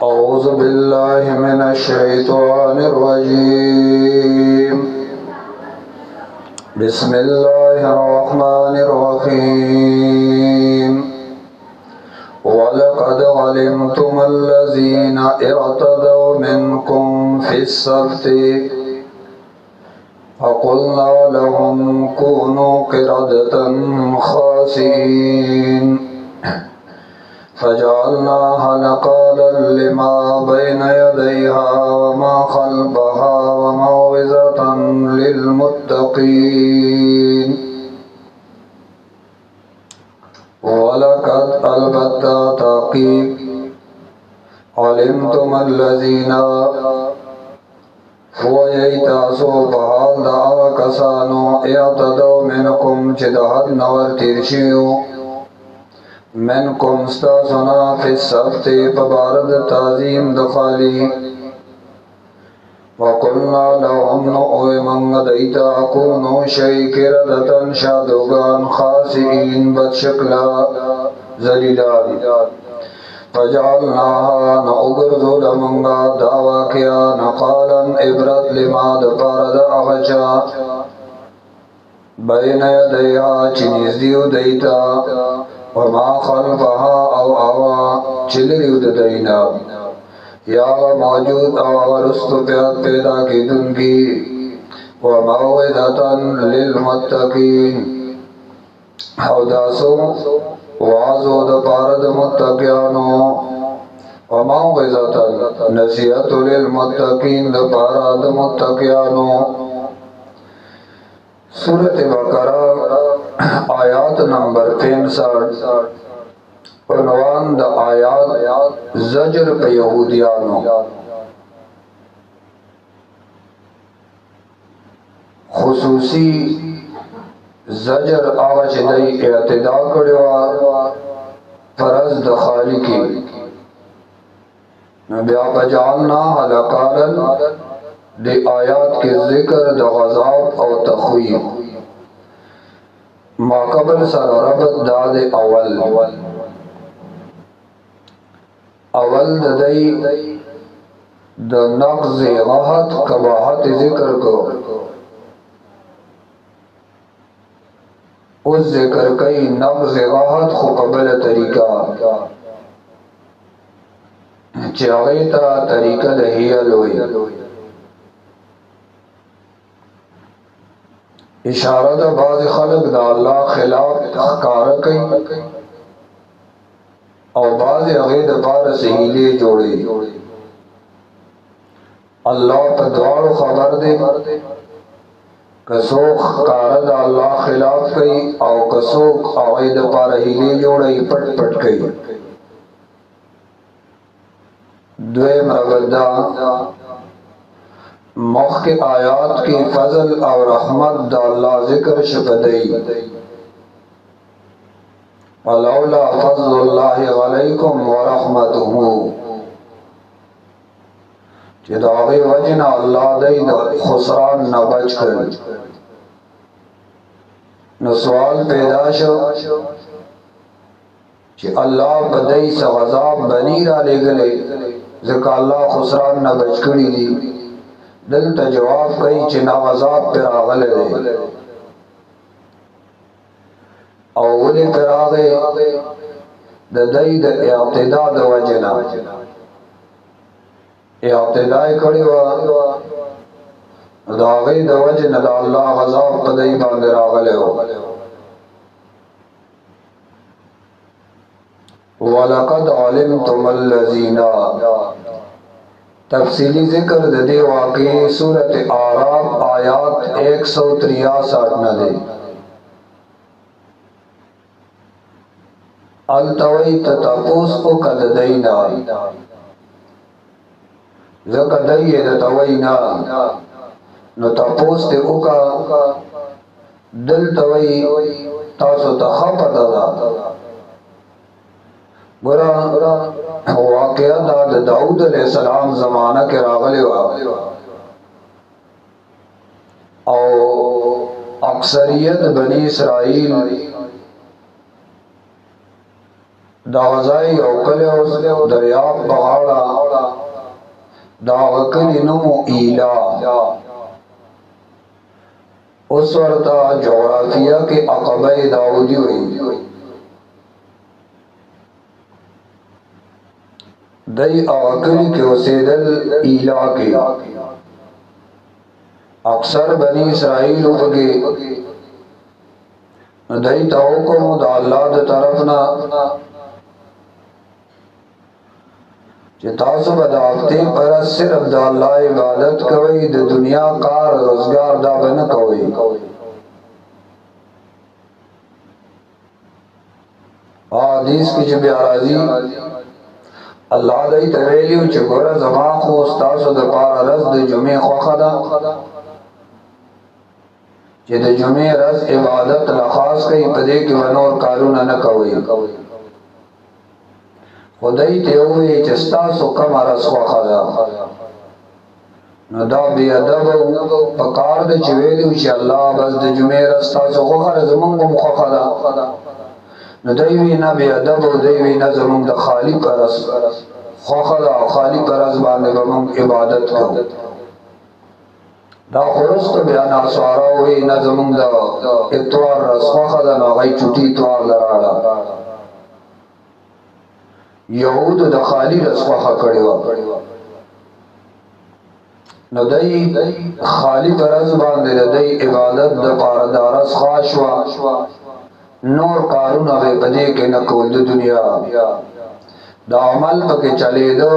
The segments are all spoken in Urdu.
أعوذ بالله من الشيطان الرجيم بسم الله الرحمن الرحيم ولقد علمتم الذين اعتدوا منكم في السبت فقلنا لهم كونوا قردة خاسئين فجعلناها نقالا لما بين يديها وما خلفها وموعظة للمتقين ولقد البتة تحقيق علمتم الذين فویتاسو بحال دا کسانو اعتدوا منکم چه دا حد نور تیرشیو منکم استاسنا فی السبت پبارد تعظیم دخالی وقلنا لهم نؤوی منگ دیتا کونو شئی کردتن شادوگان خاسئین بدشکلا زلیلان فجعلناها نؤگرزو لمنگا دعوا کیا نقالا عبرت لما دپارد اغچا بین یدیها چنیز دیو دیتا وما خلفها او اوا چلریو دینا یا موجود او رستو پیاد پیدا کی دن کی وموعظتا للمتقین او داسو وعظو دپارد متقیانو وموعظتا نصیحت للمتقین دپارد متقیانو سورۃ بقرہ آیات نمبر 63 عنوان دا آیات زجر پہ یہودیانو خصوصی زجر آوچ دی اعتدا کڑوا فرض دخالی کی بیا پجعلنا حلقارن دی آیات کے ذکر دا غضاب او تخویب ما قبل سر ربط داد اول دی دا نقض غاحت قباحت ذکر کو اس ذکر کئی نقض غاحت خو قبل طریقہ چاغیتا طریقہ دہیل ہوئی اشارہ دا بعض خلق دا اللہ خلاف اخکار کئی او بعض اغید پار سہیلے جوڑے اللہ پا دوار خبر دے کسوک کارد اللہ خلاف کئی او کسوک اغید پار ہیلے جوڑے پٹ پٹ کئی دویم رغدہ مخ کے آیات کی فضل اور رحمت دا اللہ ذکر شپدئی ولولا فضل اللہ علیکم ورحمتہ چی داغی وجنا اللہ دی دا خسران نبچ کر نو سوال پیدا شو چی اللہ بدئی سے غضاب بنی را لے گلے ذکر اللہ خسران نبچ کری دی دل تا جواب کئی چی نوازاب پر آغلے دے اولی پر آغے دا دی دا اعتداء دا وجنا اعتداء کری و دا آغے دا وجنا دا اللہ غضاب پا دی باندر آغلے ہو وَلَقَدْ عَلِمْتُمَ الَّذِينَ تفصیلی ذکر دے واقعی سورۃ اعراف آیات 163 نہ دے التوی تتپوس او قد دینا زکا دی توینا نو تپوس تے او کا دل توی تاسو تخاپا دا گورا واقعہ دا داؤد علیہ السلام زمانہ کے راغلے ہوا او اکثریت بنی اسرائیل دا غزائی او کلے او دریاب بغاڑا دا وکلی نمو ایلا اس ورطا جغرافیہ کے عقبہ داودی ہوئی دی اغکلی کے وسیدل ایلا کے اکثر بنی اسرائیل بگے دی توقم دا اللہ دا طرفنا چې تاسو به د هفتې پر صرف د الله عبادت کوئ د دنیا کار روزګار دا به نه کوئ حدیث کې چې بیا راځي الله دې ته ویلي چې ګوره زما خو تاسو د پاره ورځ د جمعې خوښه ده چې د جمعې ورځ عبادت له خاص کوي په دې کې ونور کارونه نه کوئ خدای ته وی چې تاسو کوم راز خوخه ده نو دا بی ادب په کار د چې ویلو چې الله بس د جمعې راز تاسو خوخه زمونږ مخخه ده نو دوی وی نه بی ادب او دوی وی نه زمونږ د خالی پرس خوخه ده خالی پرس باندې زمونږ عبادت کوو دا خرست بیان اسوارا وی نه زمونږ د اتوار راز خوخه ده نو غي چټي اتوار لراړه یهود د خالی رسخه کړي و نو دای خالی پرز باندې د عبادت د پاره دارس خاصوا نور کارونه به پدې کې نه کول د دنیا دا عمل پکې چلیدو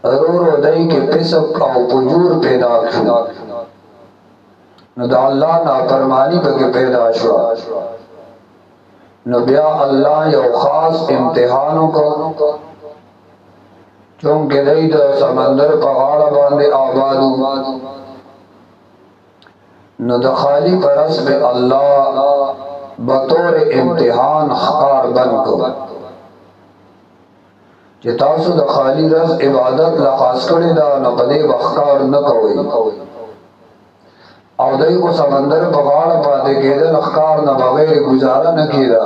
ضرور دای کې فسق او فجور پیدا شو نو دا الله نافرمانی پکې پیدا شو نو بیا الله یو خاص امتحانو کو چونکه دای د سمندر په غاړه باندې آبادو نو د خالی پرس به الله بطور امتحان خار بن کو چې تاسو د خالی رز عبادت لا خاص کړی دا نه پدې وختار نه کوئ او دای کو سمندر په غاړه باندې کېدل اخکار نه بغیر گزاره نه کیدا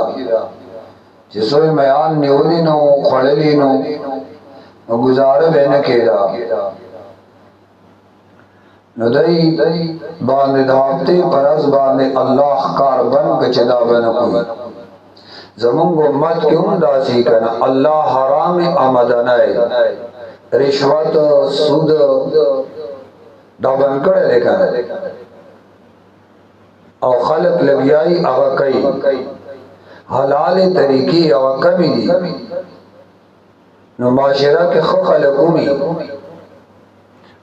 چې سوی میان نیولې نو خړلې نو گزاره به نه کیدا نو دای باندې د هفته پرز باندې الله اخکار بن کچدا بن کوي زمونږ امت کې هم داسي کنه الله حرام آمدنه رشوت سود دا بن کړه لیکنه او خلق لګیای هغه کوي حلال طریقې او کمی دي نو معاشره کې خو خلقومي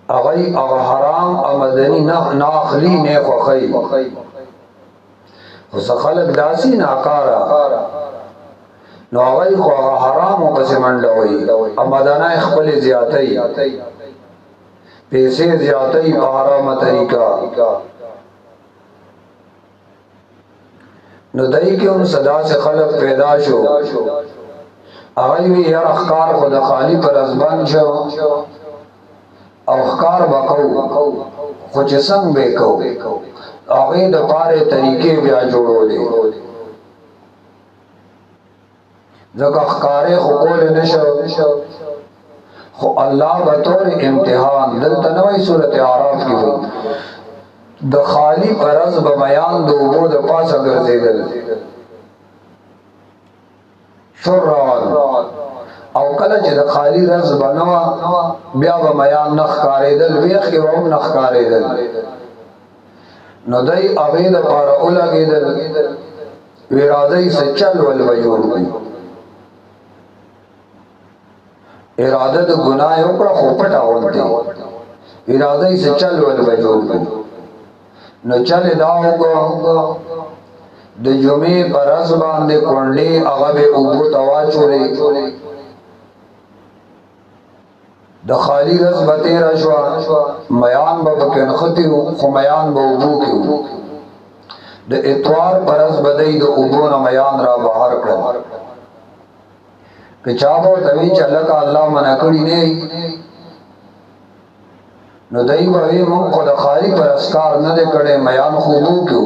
هغه حرام آمدنی نه اخلي نه خوخی خو خلق داسي ناکارا نو هغه خو حرام او پس منډوي آمدنه خپل زیاتې پیسې زیاتې په حرامه طریقہ نو دای کې هم صدا سے خلق پیدا شو هغه وی یار اخکار خود خالی پر ازبان شو او اخکار وکاو خو چې څنګه وکاو هغه د پاره طریقې بیا جوړولې ځکه اخکارې خو کول نشو خو الله به طور امتحان دلته نوې سورته اعراف کې وایي د خالی پرز بمیان دو وو د پاسه ګرځیدل شرعان او کله چې د خالی رز بنوا بیا بمیان نخ کاریدل ویخ کې هم نخ کاریدل نو دای اوی د پاره اولګیدل ورادای سچل ول وجور اراده د ګناه یو کړه خو پټه ونته ارادای سچل ول وجور نو چل دا ہوگا د جمعې پرز باندې کونډې هغه به اوبو توا چولې د خالی رز بته را شو میان به بکن ختی خو میان به اوبو کې د اتوار پرز بدای د اوبو نه میان را بهر کړ که چا به توی چلک الله منا کړی نه نو دای وې مونږ خو د خالی پر اسکار نه کړي میان خوبو کېو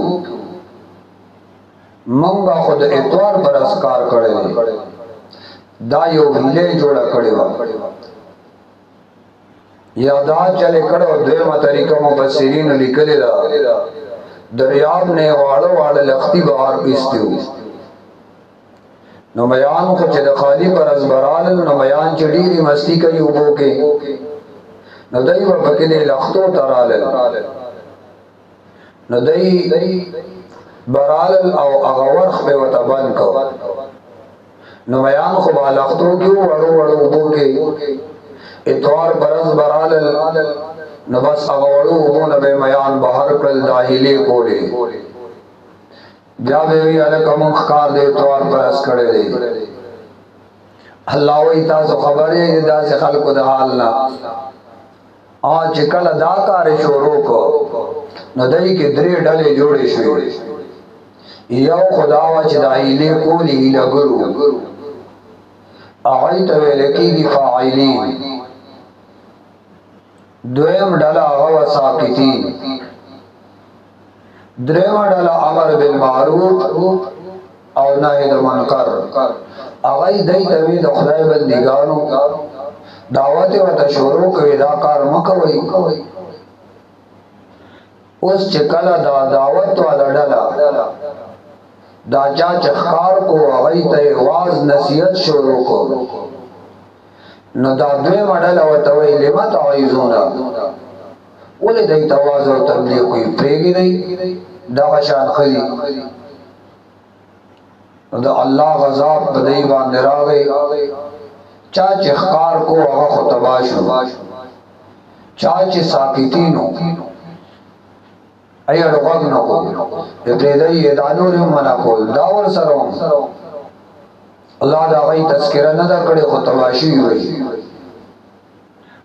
مونږ خو د اتوار پر اسکار کړي دا یو ویلې جوړه کړي و یا دا چلے کڑو دویمہ طریقہ مفسرین لکلی دا دریاب نے واڑا واڑا لختی بہار پیستیو نو میان خو چې د خالی پر ازبرال نو میان چې ډیری مستی کوي وبو کې نو دای په پکې د لختو ترال نو دای برال او هغه ورخ به وتبان کو نو میان خو با لختو کې وړو وړو وبو کې اتوار پر ازبرال نو بس هغه وړو وبو نه به میان بهر کړل داخلي کوله بیا به وی الکم خکار دے توار پرس کړي دي الله وی تاسو خبرې دا چې خلکو د حال نه چې کله دا کار شروع کو نو دای کې درې ډلې جوړې شوې یو خدا وا چې دایله کولی لګرو اغه ته ویل کېږي فاعلین دویم ډله هغه ساکتین درېما ډله امر بالمعروف او نهی عن المنکر هغه دای ته وی د خدای بندګانو دعوت ورته شروع کوي دا کار مکوئ اوس چې کله دا دعوت والا ډله دا چا چخکار کو هغه ته واز نصیحت شروع کو نو دا درېما ډله ورته وی لما تعیذون ولې دای تواز او تبلیغ کوي پریږي دی دا شان خلی دا الله غضب په دی باندې راغی چا چې ښکار کو هغه خطبا شو چا چې ساکتینو ایا رغب نه کو دې دای دانور منا کول دا ور سره الله دا غي تذکرہ نه دا کړي خطبا شي وي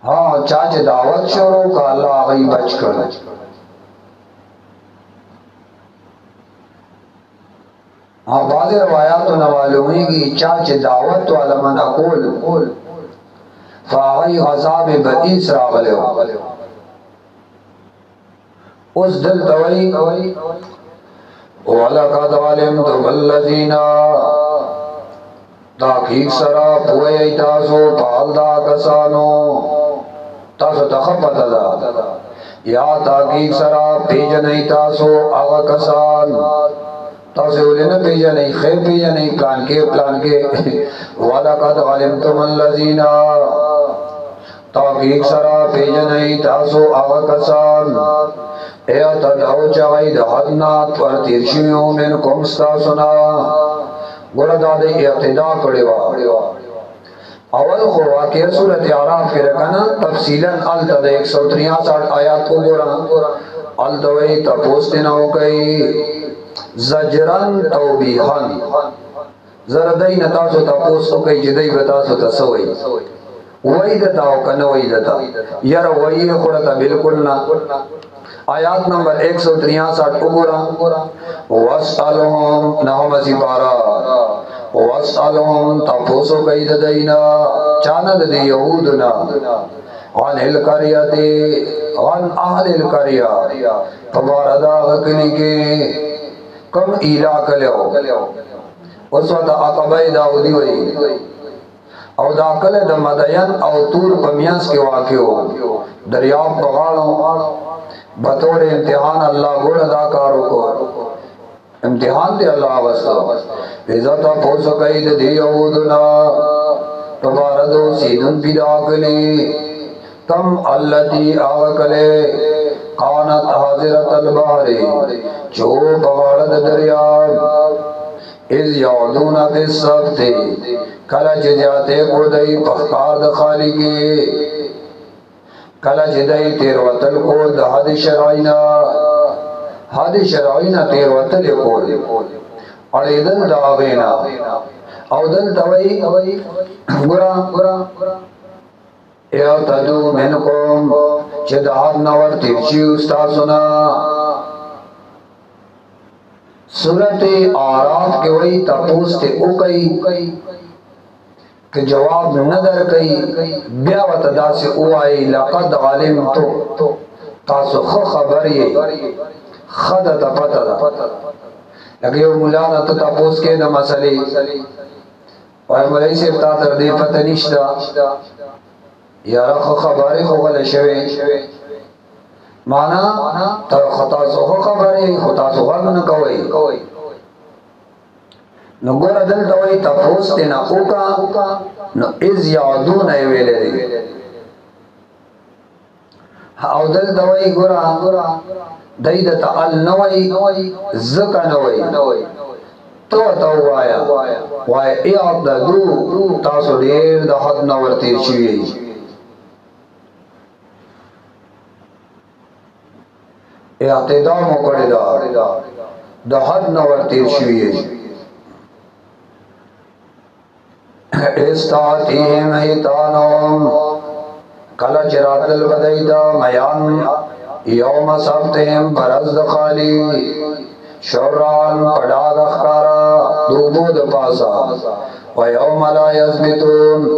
ہاں چاچ دعوت شروع کا اللہ آگئی بچ کر ہاں بعض روایاتو نوالومی کی چاچ دعوت والا من اقول فآغی غذاب بدیس راغلے اس دل توئی وَلَقَدْ عَلِمْتُ بَالَّذِينَ تاکیق سرا پوئی ایتاسو پال دا کسانو تاسو تخبت دا یا تاکیق سرا پیجن ایتاسو آغا کسان تاسو اولینا پیجن ای خیر پیجن ای پلان کے وَلَقَدْ عَلِمْتُمُ الَّذِينَ تاکیق سرا پیجن ایتاسو آغا کسان اے تدعو چاہی دہدنات پر تیرشیو من کمستا سنا گوڑا دادے اعتداء کڑے وا اول خو واقعی صورت اعراف کے رکھنا تفصیلاً آلتا دے 163 آیات کو گوڑا آلتا وی تپوستے نہ ہو گئی زجران توبیحان زردائی نتاسو تپوستو کئی جدائی بتاسو تسوئی وی دتا ہو کنا وی دتا یار وی خورتا بالکل نا آیات نمبر 163 اگورا وَاسْأَلُهُمْ نَحُمَ سِبَارا وَاسْأَلُهُمْ تَفُوسُ قَيْدَ دَيْنَا چاند دی یہودنا عن القریت عن اہل القریہ فباردا غکلی کے کم ایلا کلیو اس وقت عقبہ داودی وی او دا کل دا مدین او تور پمیانس کے واقعو دریاب بغاڑو بطور امتحان اللہ گوڑ ادا کارو کو امتحان دے اللہ وستا عزتا پوس قید دی یہودنا تباردو سیدن پیدا کلی کم اللتی آوکلے قانت حاضرت البحری چو بغارد دریاب از یعدون فی السبت کلچ جاتے کو دی پخکار دخالی کی کلا جدائی تیر وطل کو دا حد شرعینا تیر وطل کو اڑی دل دا آغینا او دل دوئی گرا اعتدو منکم چه دا حد نور تیرچی استاسونا سورت آراف کے وئی تپوستے اکئی کہ جواب ندر کئی بیا وتدا سے اوائی لقد علمتو تاسو خبری خد تا پتا دا لکہ یو مولانا تو تپوس کے دا مسئلے وائی مولی سے بتا تر دے پتہ نشتا یاره خبری خو غل شوی معنا ته خطا سو خبرې خطا سو غل نه کوي نو ګور دلته وای تاسو ته نه اوکا نو از یادون ویلې او دلته وای ګور دای د تعال نوای زکه نوای تو وایا وای یاد دو تاسو ډیر د حد نو ورته شي اعتدام وکړی دا د حد نو ورته شي استاتیم ایتانم کلا چراتل بدایدا میان یوم سبتهم برز خالی شوران پڑاغ اخکارا دوبو دپاسا و یوم لا یزبتون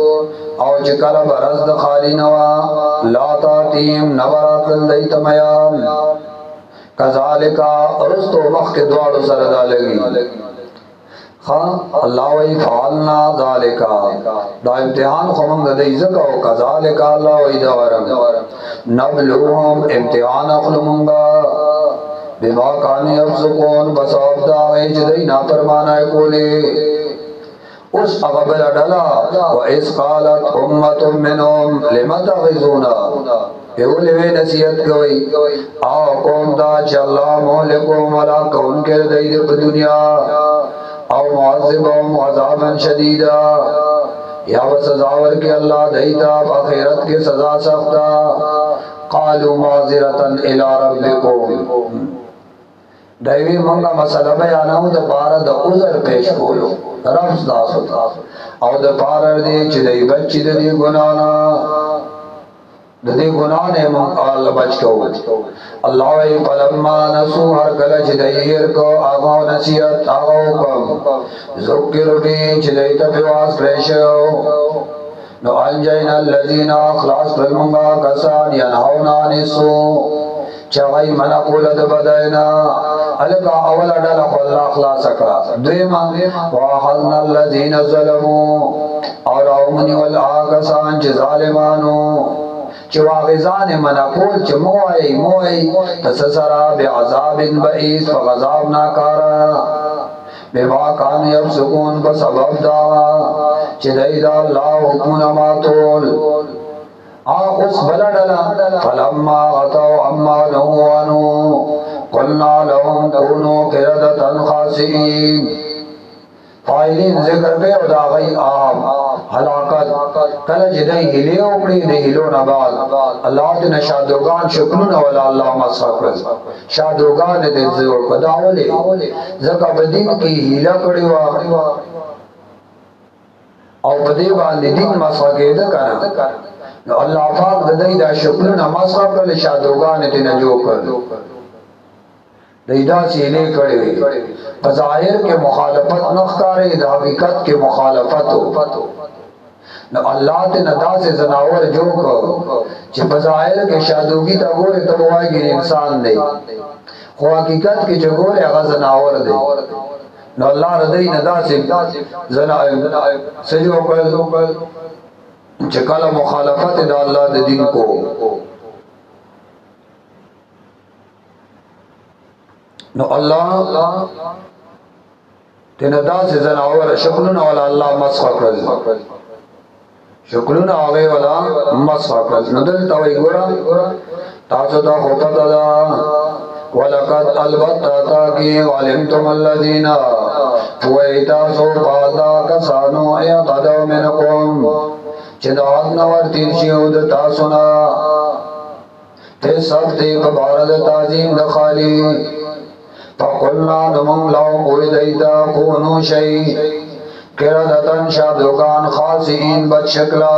او چکل برز خالی نوا لا تاتیم نبراتل دیت میان کذالکا ارستو مخ کے دوارو سردا لگی اللہ وی فعلنا ذالکا دا امتحان خمم دا دیزکا و کذالکا اللہ وی دورم نبلوهم امتحان اخلمونگا بما کانی افسقون بساب داغی چدئی ناپرمانا کولی اس اغبل ڈلا و اس قالت امت منهم لما تغیزونا اولیوی نصیحت کوئی آو قوم دا چاللہ مولکم ولا کون کر دید دنیا او معذبهم عذابا شدیدا یا سزاور کے اللہ دیتا آخرت کے سزا سختا قالوا معذرتا الى ربکم دایوی منگا مسئلہ بیاناو دا پارا دا عذر پیش کولو رفض داسو تا او دا پارا دی چی دی بچی دی گنانا دی گنانے من آل بچ کو اللہ وی فلما نسو ہر کلچ دیر کو آغاو نصیحت آغاو کم ذکر بی چی دی تفواز پریشو نو انجینا اللذین اخلاص للمنگا کسان ینہونا نسو چاہی منع قولت بدائنا الکا اولا ڈالا خلا اخلاص اکرا دویما واحضنا اللذین ظلمو اور اومنی والآکسان چی ظالمانو چی واغزان منع قول چی موئی تسسرا بعذاب بئیس فغذاب ناکارا بما کان یفسقون بسبب داوا چی دیدا اللہ حکمنا ماتول اس بلڈلا فلما غطوا عما نهوا عنه قلنا لهم كونوا قردة خاسئين فائلین ذکر پہ او دا غی آم حلاکت کل جدائی ہلی اکڑی دی ہلون بعد اللہ دن شادوگان شکلون والا اللہ مصحف رز شادوگان دن زور قداولی زکا بدین کی ہیلا کڑی او بدی باندی دین مصحف گیدہ کنا اللہ پاک ددائی دا شکلون مصحف کل شادوگان دن جو کر دیدا سیلے کڑے بظاہر کے مخالفت نخکارے دا حقیقت کے مخالفت ہو نو اللہ تے ندا سے زناور جو کو چھ بظاہر کے شادوگی تا گورے تو ہوا گی انسان دے خو حقیقت کے جو گورے اغا زناور دے نو اللہ ردی ندا سے زناور سجو کل چھ کلا مخالفت دا اللہ دے دین کو نو اللہ تینا دا سے زناور شکلونا والا اللہ مسخ کرل شکلونا آگے والا مسخ کرل نو دل تاوی گورا تاسو تا خوپت دا وَلَقَدْ الْبَتَّ تَاكِي وَعَلِمْتُمَ الَّذِينَ فُوَيْتَاسُ فَادَا كَسَانُوا اِعْتَدَوْ مِنْكُمْ چداد نور تیرشیود تاسونا تے سب تے ببارد تعظیم دخالی فقلنا نمم لو قوی دیتا کونو شئی قردتن شادوگان خاصئین بد شکلا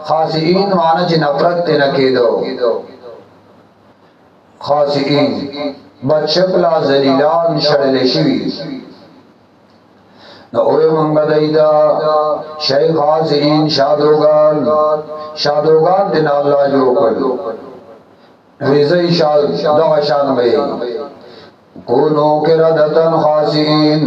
خاصئین معنی چی نفرت تے نکیدو خاصئین بد شکلا زلیلان شرلشوی نو اوی منگا دیتا شئی خاصئین شادوگان دینا اللہ جو کر ویزی دو شان بئی کونو قردتن خاسئین